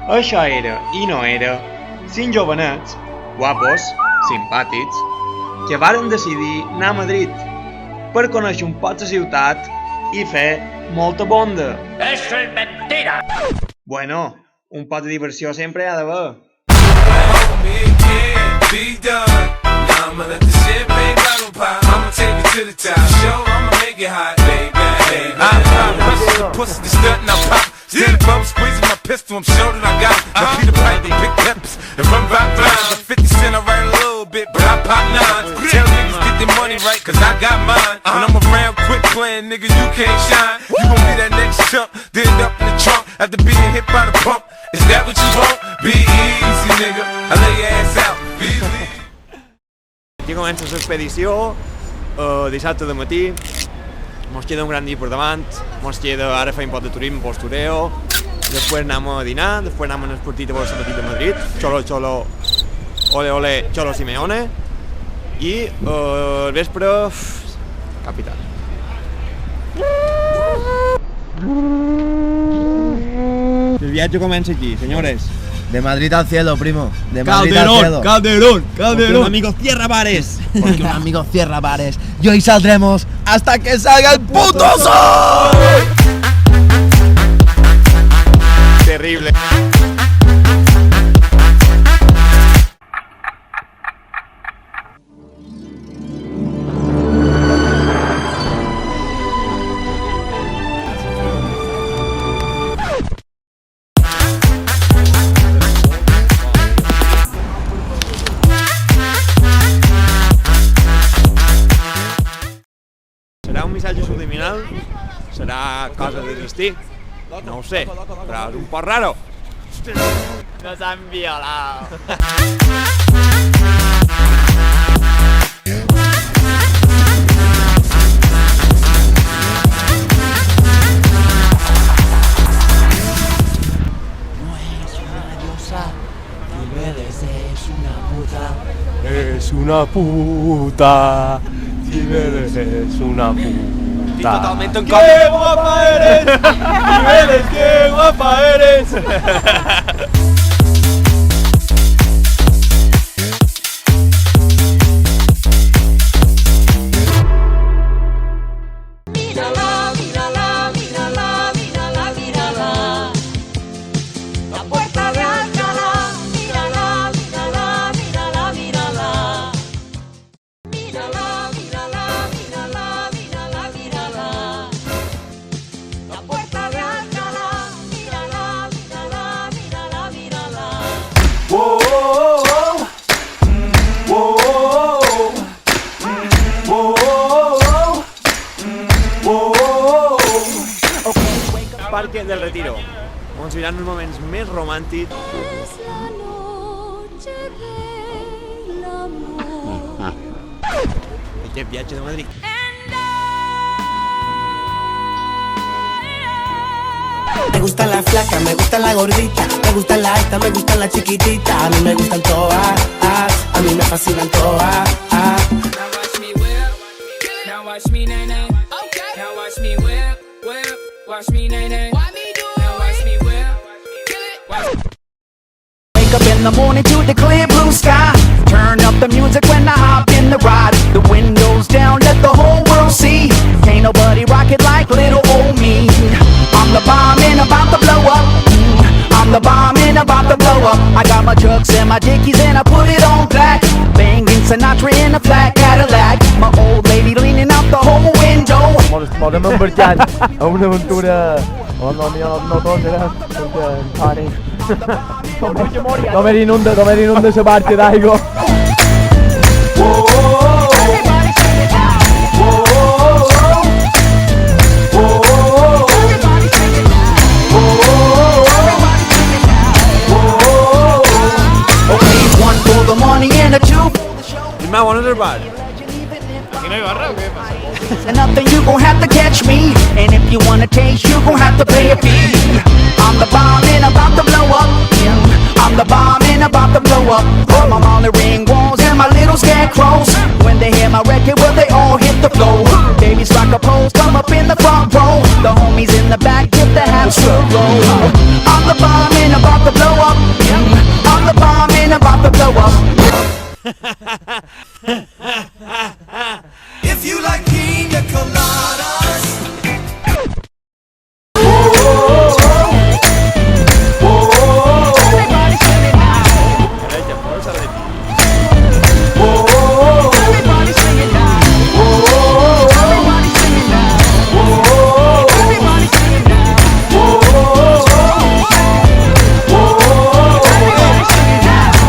Això era i no era 5 jovenets, guapos, simpàtics, que varen decidir anar a Madrid per conèixer un poc la ciutat i fer molta bonda. Eso es mentira. Bueno, un poc de diversió sempre hi ha d'haver. Still bum squeezing my pistol, I'm sure that I got Peter Piper, big peppers, and run right rhymes. At 50 cent, I write a little bit, but I pop nines. Tell niggas get their money right, cause I got mine. When I'm around quick playing, nigga, you can't shine. You gon' be that next chump, then end up in the trunk after being hit by the pump. Is that what you want? Be easy, nigga. I lay your ass out. Be easy. Aquí comença l'expedició, dissabte de matí. Mos queda un gran dia per davant, mos queda, ara fem un poc de turisme, postureo, després anem a dinar, després anem al partit a veure el partit de Madrid, Cholo, Cholo, ole, ole, Cholo Simeone, i al vespre, capital. El viatge comença aquí, senyores. De Madrid al cielo, primo. De Madrid al cielo. Calderón. Porque un amigo cierra bares. Porque un amigo cierra bares. Y hoy saldremos hasta que salga el puto sol. Terrible. Serà un missatge subliminal? Serà cosa de destí? No ho sé, però és un poc raro. Nos han violado. No es una diosa, Cibeles es una puta. Es una puta. Cibeles es una puta. Estoy totalmente en contra. ¡Qué guapa eres! Cibeles, qué guapa eres. Mírala, mírala, mírala, mírala, mírala. La puerta de Alcalá, mírala, mírala, mírala, mírala. Mírala, mírala, mírala, mírala, mírala. La puerta de Alcalá, mírala, mírala, mírala, mírala. Whoa, whoa, whoa, whoa. Parque del Retiro, on se viran uns moments més romàntics. Es la noche del amor. Aquest viatge de Madrid. Me gusta la flaca, me gusta la gordita, me gusta la alta, me gusta la chiquitita. A mí me gustan todas, a mí me fascinan todas. Now watch me whip, now watch me nay nay. Okay. Now watch me whip, whip, watch me nay nay. Now watch me whip, watch. Wake up in the morning to the clear blue sky. Turn up the music when I hop in the ride. The windows down, let the whole world see. Ain't nobody rock it like little old me. I'm the bomb and about to blow up. I'm the bomb and about to blow up. I got my trucks and my dickies and I put it on black. Banging Sinatra in a flat Cadillac. My old lady leaning out the whole window. Podem embarcar a una aventura on no tot era pànic. No me inunda la barca d'aigua. Irmà, on és el bar? Aquí no hi barra o què passa? And nothing, you gon' have to catch me. And if you wanna taste, you gon' have to pay a fee. I'm the bomb and about to blow up. I'm the bomb and about to blow up. I'm on the ring walls and my little scarecrows. When they hear my record, well, they all hit the floor. Babies rock a pose, come up in the front row. The homies in the back, get the half roll. I'm the bomb and about to blow up. I'm the bomb and about to blow up. If you like pina coladas.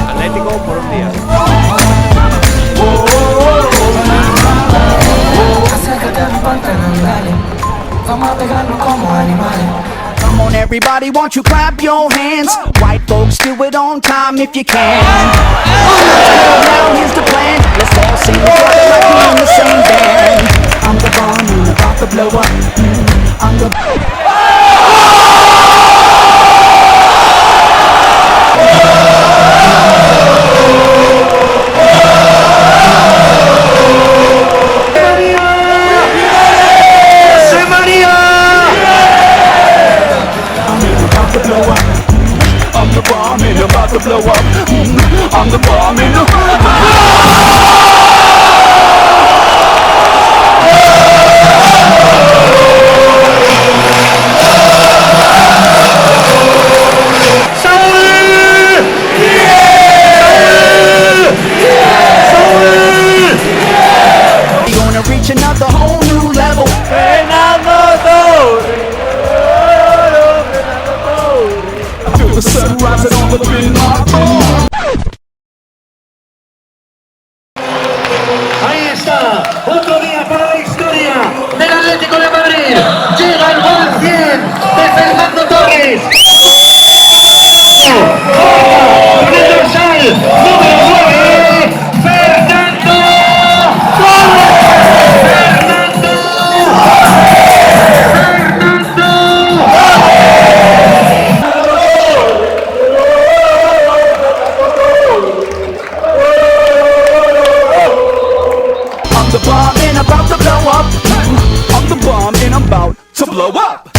Atlético por un día. Acércate a mi pantalón, dale. Vamos a pegarnos como animales. Come on, everybody, won't you clap your hands? White folks, do it on time if you can. Now here's the plan. Let's all sing together like we're in the same band. I'm the bomb and about to blow up. I'm the bomb and about to blow up. I'm the bomb and We're gonna reach another whole new level. feel the sun rising all up in my bones. Ahí está, otro día para la historia del Atlético de Madrid. Llega el gol 100 de Fernando Torres. Con el dorsal número 9, Fernando Torres. Fernando. I'm the bomb and about to blow up. I'm the bomb and I'm about to blow up.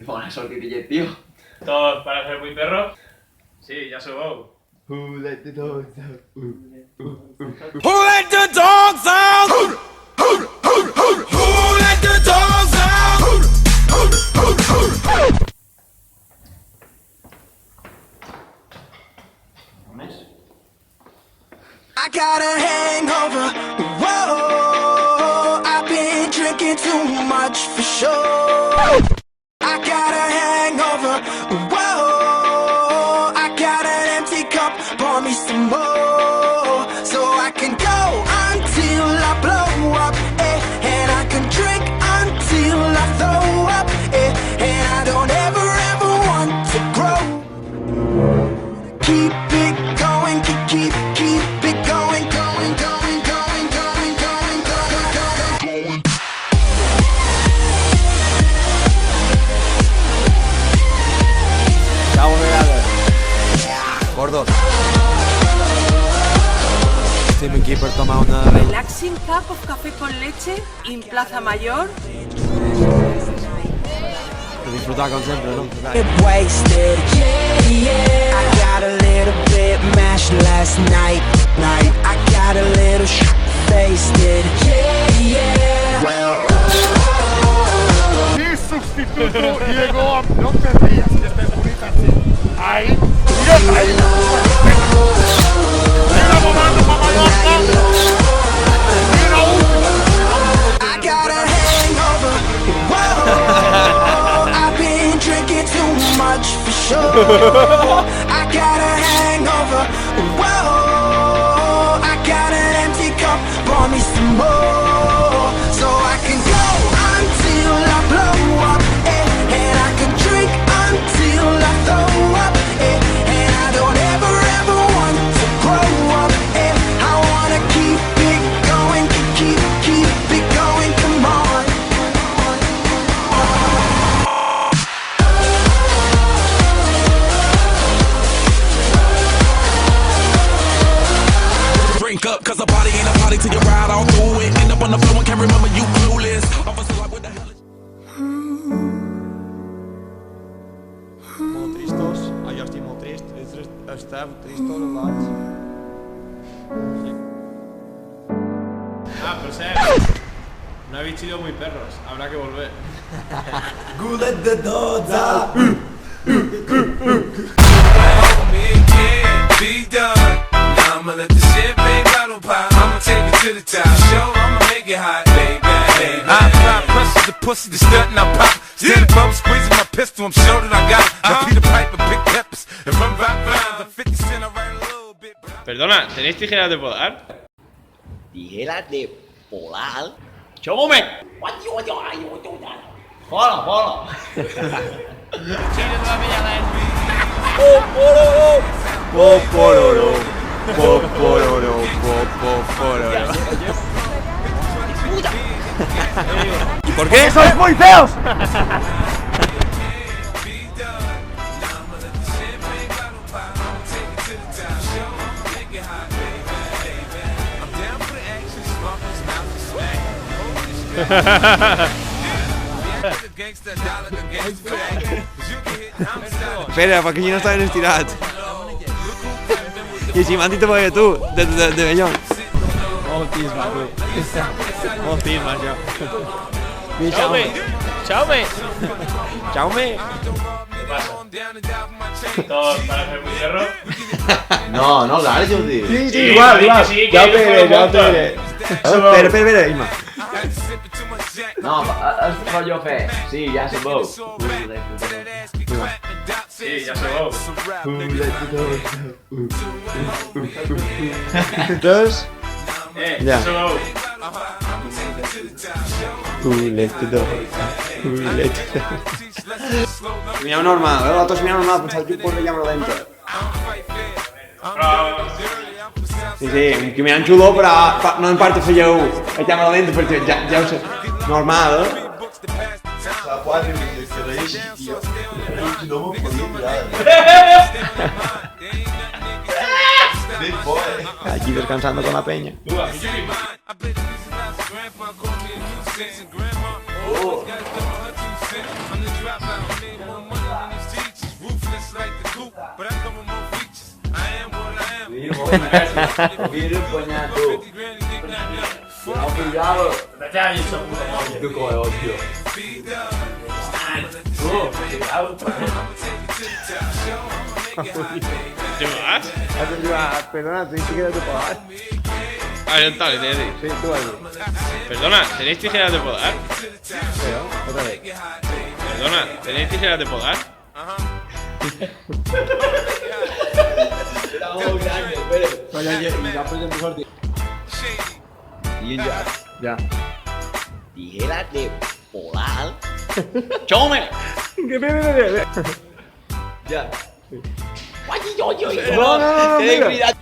Buena sortilla, tío. ¿Todos para ser muy perro? Sí, ya subo. Who let the dogs out? Who let the dogs out? Who let the dogs out? I got a hangover. Whoa, I've been drinking too much for sure. I got a hangover. Whoa, I got an empty cup. Pour me some more, so I can go until I blow up. And I can drink until I throw up. And I don't ever want to grow. Keep it going, keep it going, going, going, going, going, going, going, going. Ciao, gordos. Estoy aquí por tomar una... Relaxing cup of café con leche en Plaza Mayor. Disfrutar con siempre, ¿no? Wasted, yeah. I got a little bit mashed last night. I got a little wasted, yeah. Mi sustituto llegó. No te rías, que estés bonita así. Ahí. Mira, ahí. Mira, volando para Mallorca. Mira, I got a hangover. Whoa, I've been drinking too much for sure. I got a hangover. Whoa, I got an empty cup. Pour me some more, so I can go until I blow up. And I can drink until I throw up. And I don't ever want to grow up. I wanna keep it going, keep it going. Come on. jo estic molt trist. Esteu tristos els dos? Ah, por ser. No habéis sido muy perros, habrá que volver. Gulet de dozza! It can't be done. Now I'ma let the champagne bottle pop. I'ma take it to the top. Show I'ma make it hot, baby. I apply pressure to pussy, the stunt and I pop. Stand above, squeezing my pistol, I'm sure that I got it. Now Peter Piper, big peppers, and run right lines. I'm 50 Cent, I write a little bit. Perdona, ¿tenéis tijeras de podar? Tijeras de podar. ¡Chóme! ¡Hola, hola! ¿Y por qué? ¡Sois muy feos! Espera, perquè aquí no estaven estirats. I si m'han dit perquè tu, de Bellón. Molt tisma, tu. Molt tisma, això. ¡Chaume! ¡Chaume! Jaume. ¿Todos para ser muy perro? No, no, claro, yo digo. Sí, igual. Sí, Ya que pere, yo ya pere. Espera, Isma. No, es rollo fe. Sí, ya se veu. Sí, ya se va. Dos. Ya se va. Mireu normal, l'altre mireu normal, pensava que pot rellar lenta. Sí, que mirant xulo, però no en part fèieu a càmera lenta perquè ja ho sé. Normal, Aquí descansando con la peña. Mira, coñato. No, cuidado. Tu coño, tío. ¿Te vas? Perdona, ¿tenéis tijeras de podar? A ver, dale, dale. Sí, tú ahí. Perdona, ¿tenéis tijeras de podar? Otra vez. Perdona, ¿tenéis tijeras de podar? Ya. Tijeras de podar. ¡Chóme! Ve. Ya. No, Ten cuidado.